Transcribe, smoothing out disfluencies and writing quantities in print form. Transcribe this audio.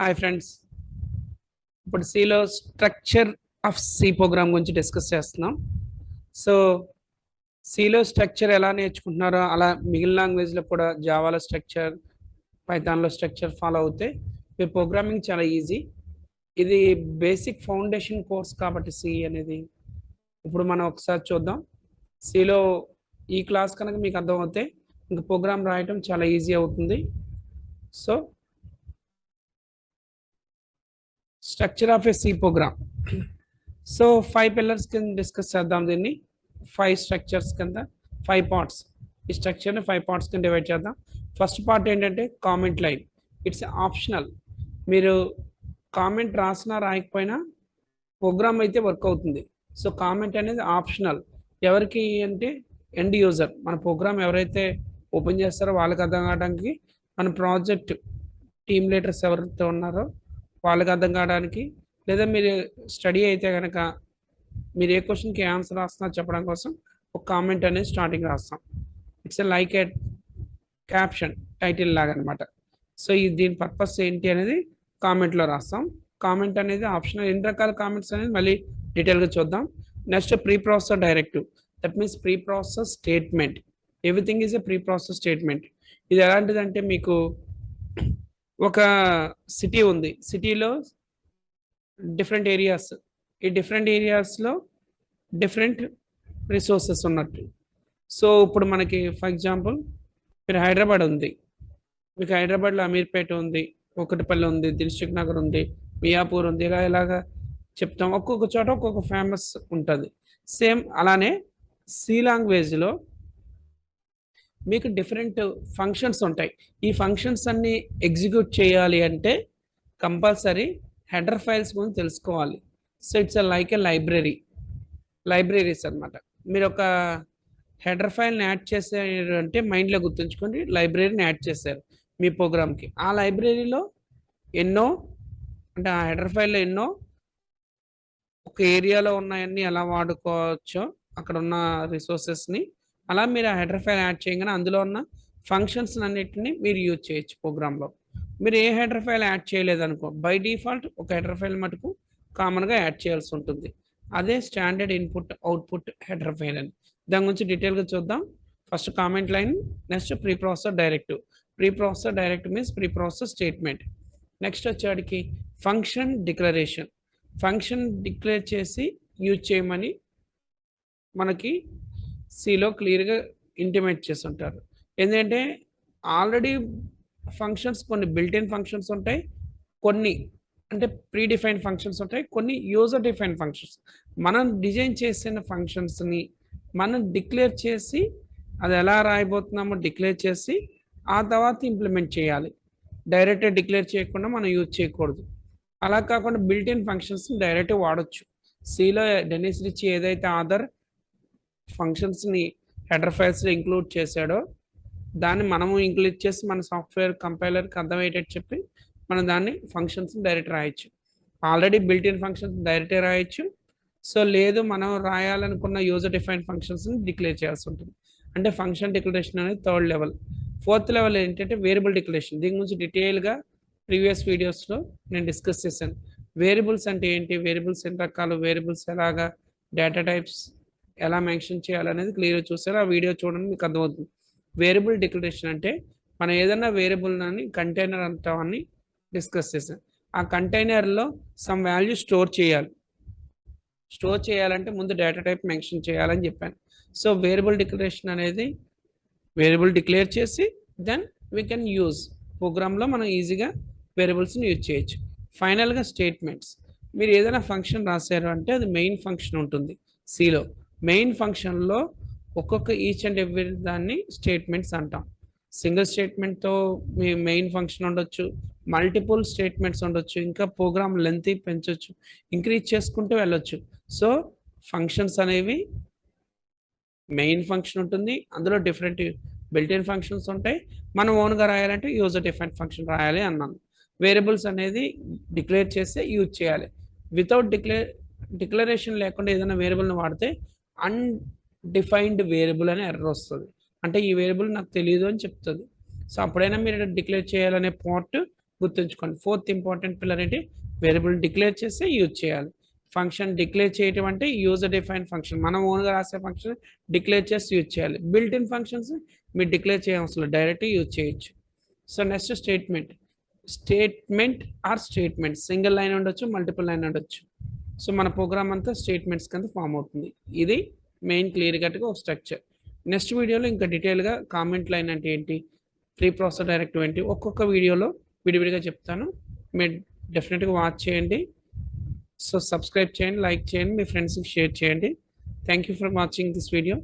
Hi friends. ఇప్పుడు సిలో structure of C program గురించి డిస్కస్ చేస్తున్నాం. సో సిలో స్ట్రక్చర్ ఎలా నేర్చుకుంటున్నారో అలా మిగిలిన లాంగ్వేజ్లో కూడా జావాలో స్ట్రక్చర్, పైథాన్లో స్ట్రక్చర్ ఫాలో అవుతే మీ ప్రోగ్రామింగ్ చాలా ఈజీ. ఇది బేసిక్ ఫౌండేషన్ కోర్స్ కాబట్టి సి అనేది ఇప్పుడు మనం ఒకసారి చూద్దాం. సిలో ఈ క్లాస్ కనుక మీకు అర్థమవుతే ఇంకా ప్రోగ్రామ్ రాయటం చాలా ఈజీ అవుతుంది. So structure of a C program. So 5 pillars కింద డిస్కస్ చేద్దాం. దీన్ని 5 స్ట్రక్చర్స్ కింద 5 పార్ట్స్. ఈ స్ట్రక్చర్ని 5 పార్ట్స్ కింద డివైడ్ చేద్దాం. ఫస్ట్ పార్ట్ ఏంటంటే కామెంట్ లైన్. It's optional. మీరు కామెంట్ రాసినా రాయకపోయినా ప్రోగ్రామ్ అయితే వర్క్ అవుతుంది. సో కామెంట్ అనేది ఆప్షనల్. ఎవరికి అంటే ఎండ్ యూజర్, మన ప్రోగ్రామ్ ఎవరైతే ఓపెన్ చేస్తారో వాళ్ళకి అర్థం కావడానికి, మన ప్రాజెక్ట్ టీమ్ లీడర్స్ ఎవరైతే ఉన్నారో వాళ్ళకి అర్థం కావడానికి, లేదా మీరు స్టడీ అయితే కనుక మీరు ఏ క్వశ్చన్కి ఆన్సర్ రాస్తున్నా చెప్పడం కోసం ఒక కామెంట్ అనేది స్టార్టింగ్ రాస్తాం. It's like A caption, title లాగా అనమాట. సో దీని పర్పస్ ఏంటి అనేది కామెంట్లో రాస్తాం. కామెంట్ అనేది ఆప్షనల్. ఎన్ని రకాల కామెంట్స్ అనేది మళ్ళీ డీటెయిల్గా చూద్దాం. Next preprocess directive. That means preprocess statement. Everything is a pre process statement. ఇది ఎలాంటిదంటే మీకు ఒక సిటీ ఉంది, సిటీలో డిఫరెంట్ ఏరియాస్, ఈ డిఫరెంట్ ఏరియాస్లో డిఫరెంట్ రిసోర్సెస్ ఉన్నట్టు. సో ఇప్పుడు మనకి ఫర్ ఎగ్జాంపుల్ మీరు హైదరాబాద్ ఉంది, మీకు హైదరాబాద్లో అమీర్పేట ఉంది, ఒకటిపల్లి ఉంది, దిల్సుఖ్ నగర్ ఉంది, మియాపూర్ ఉంది, ఇలాగా చెప్తాం. ఒక్కొక్క చోట ఒక్కొక్క ఫేమస్ ఉంటుంది. సేమ్ అలానే సి లాంగ్వేజ్లో మీకు డిఫరెంట్ ఫంక్షన్స్ ఉంటాయి. ఈ ఫంక్షన్స్ అన్ని ఎగ్జిక్యూట్ చేయాలి అంటే కంపల్సరీ హెడర్ ఫైల్స్ గురించి తెలుసుకోవాలి. So it's like A libraries అనమాట. మీరు ఒక హెడర్ ఫైల్ని యాడ్ చేశారు అంటే మైండ్లో గుర్తుంచుకోండి, లైబ్రరీని యాడ్ చేశారు మీ ప్రోగ్రామ్కి. ఆ లైబ్రరీలో ఎన్నో, అంటే ఆ హెడర్ ఫైల్లో ఎన్నో ఒక ఏరియాలో ఉన్నాయన్నీ ఎలా వాడుకోవచ్చో అక్కడ ఉన్న రిసోర్సెస్ని అలా మీరు ఆ హెడర్ ఫైల్ యాడ్ చేయగానే అందులో ఉన్న ఫంక్షన్స్ అన్నిటిని మీరు యూజ్ చేయొచ్చు ప్రోగ్రాంలో. మీరు ఏ హెడర్ ఫైల్ యాడ్ చేయలేదనుకో, బై డిఫాల్ట్ ఒక హెడర్ ఫైల్ మటుకు కామన్గా యాడ్ చేయాల్సి ఉంటుంది. అదే standard input output header file అని. దాని గురించి డీటెయిల్గా చూద్దాం. First comment line, next preprocess directive. Preprocess directive means preprocess statement. Next వచ్చేవాడికి ఫంక్షన్ డిక్లరేషన్. ఫంక్షన్ డిక్లేర్ చేసి యూజ్ చేయమని మనకి సిలో క్లియర్గా ఇంటిమేట్ చేసి ఉంటారు. ఎందుకంటే ఆల్రెడీ ఫంక్షన్స్ కొన్ని బిల్ట్-ఇన్ ఫంక్షన్స్ ఉంటాయి, కొన్ని అంటే ప్రీ డిఫైన్డ్ ఫంక్షన్స్ ఉంటాయి, కొన్ని యూజర్ డిఫైన్డ్ ఫంక్షన్స్. మనం డిజైన్ చేసిన ఫంక్షన్స్ని మనం డిక్లేర్ చేసి అది ఎలా రాయబోతున్నామో డిక్లేర్ చేసి ఆ తర్వాత ఇంప్లిమెంట్ చేయాలి. డైరెక్ట్గా డిక్లేర్ చేయకుండా మనం యూజ్ చేయకూడదు. అలా కాకుండా బిల్ట్-ఇన్ ఫంక్షన్స్ని డైరెక్ట్గా వాడచ్చు. సిలో డెనిస్ రిచ్ ఏదైతే ఆదర్ ఫంక్షన్స్ని హెడర్ ఫైల్స్లో ఇంక్లూడ్ చేశాడో దాన్ని మనము ఇంక్లూడ్ చేసి మన సాఫ్ట్వేర్ కంపైలర్కి అర్థమయ్యేటట్టు చెప్పి మనం దాన్ని ఫంక్షన్స్ని డైరెక్ట్ రాయొచ్చు. ఆల్రెడీ బిల్ట్-ఇన్ ఫంక్షన్స్ డైరెక్ట్గా రాయొచ్చు. సో లేదు మనం రాయాలనుకున్న యూజర్ డిఫైన్డ్ ఫంక్షన్స్ని డిక్లేర్ చేయాల్సి ఉంటుంది. అంటే ఫంక్షన్ డిక్లరేషన్ అనేది థర్డ్ లెవెల్. ఫోర్త్ లెవెల్ ఏంటంటే వేరియబుల్ డిక్లరేషన్. దీని గురించి డీటెయిల్గా ప్రీవియస్ వీడియోస్లో నేను డిస్కస్ చేశాను. వేరియబుల్స్ అంటే ఏంటి, వేరియబుల్స్ ఎన్ని రకాలు, వేరియబుల్స్ ఎలాగా, డేటా టైప్స్ ఎలా మెన్షన్ చేయాలనేది క్లియర్గా చూసారు. ఆ వీడియో చూడండి, మీకు అర్థమవుతుంది. వేరియబుల్ డిక్లరేషన్ అంటే మనం ఏదైనా వేరియబుల్ అని కంటైనర్ అంటామని డిస్కస్ చేసాం. ఆ కంటైనర్లో సమ్ వాల్యూ స్టోర్ చేయాలి. స్టోర్ చేయాలంటే ముందు డేటా టైప్ మెన్షన్ చేయాలని చెప్పాను. సో వేరియబుల్ డిక్లరేషన్ అనేది వేరియబుల్ డిక్లేర్ చేసి దెన్ వీ కెన్ యూజ్ ప్రోగ్రాంలో మనం ఈజీగా వేరియబుల్స్ని యూజ్ చేయొచ్చు. ఫైనల్గా స్టేట్మెంట్స్. మీరు ఏదైనా ఫంక్షన్ రాశారు అంటే అది మెయిన్ ఫంక్షన్ ఉంటుంది సిలో. మెయిన్ ఫంక్షన్లో ఒక్కొక్క ఈచ్ అండ్ ఎవ్రీ దాన్ని స్టేట్మెంట్స్ అంటాం. సింగిల్ స్టేట్మెంట్తో మీ మెయిన్ ఫంక్షన్ ఉండొచ్చు, మల్టిపుల్ స్టేట్మెంట్స్ ఉండొచ్చు, ఇంకా ప్రోగ్రామ్ లెంత్ పెంచవచ్చు, ఇంక్రీజ్ చేసుకుంటూ వెళ్ళొచ్చు. సో ఫంక్షన్స్ అనేవి మెయిన్ ఫంక్షన్ ఉంటుంది, అందులో డిఫరెంట్ బిల్ట్-ఇన్ ఫంక్షన్స్ ఉంటాయి. మనం ఓన్గా రాయాలంటే యూజర్ డిఫైన్డ్ ఫంక్షన్ రాయాలి అన్నాను. వేరియబుల్స్ అనేది డిక్లేర్ చేస్తే యూజ్ చేయాలి. వితౌట్ డిక్లరేషన్ లేకుండా ఏదైనా వేరియబుల్ని వాడితే అన్డిఫైన్డ్ వేరియబుల్ అనే ఎర్రర్ వస్తుంది. అంటే ఈ వేరియబుల్ నాకు తెలియదు అని చెప్తుంది. సో అప్పుడైనా మీరు డిక్లేర్ చేయాలనే పార్ట్ గుర్తుంచుకోండి. ఫోర్త్ ఇంపార్టెంట్ పిల్లర్ ఏంటి, వేరియబుల్ డిక్లేర్ చేస్తే యూజ్ చేయాలి. ఫంక్షన్ డిక్లేర్ చేయటం అంటే యూజర్ డిఫైన్ ఫంక్షన్, మనం ఓన్గా రాసే ఫంక్షన్ డిక్లేర్ చేసి యూజ్ చేయాలి. బిల్ట్ ఇన్ ఫంక్షన్స్ మీరు డిక్లేర్ చేయవలసిన డైరెక్ట్ యూజ్ చేయొచ్చు. So next statement. Statement or statement single line ఉండొచ్చు, మల్టిపుల్ లైన్ ఉండొచ్చు. సో మన ప్రోగ్రామ్ అంతా స్టేట్మెంట్స్ కింద ఫామ్ అవుతుంది. ఇది మెయిన్ క్లియర్ కట్గా ఒక స్ట్రక్చర్. నెక్స్ట్ వీడియోలో ఇంకా డీటెయిల్గా కామెంట్ లైన్ అంటే ఏంటి, ప్రీ ప్రాసెస్ డైరెక్టివ్ ఏంటి, ఒక్కొక్క వీడియోలో విడివిడిగా చెప్తాను. మీరు డెఫినెట్గా వాచ్ చేయండి. సో సబ్స్క్రైబ్ చేయండి, లైక్ చేయండి, మీ ఫ్రెండ్స్కి షేర్ చేయండి. Thank you for watching this video.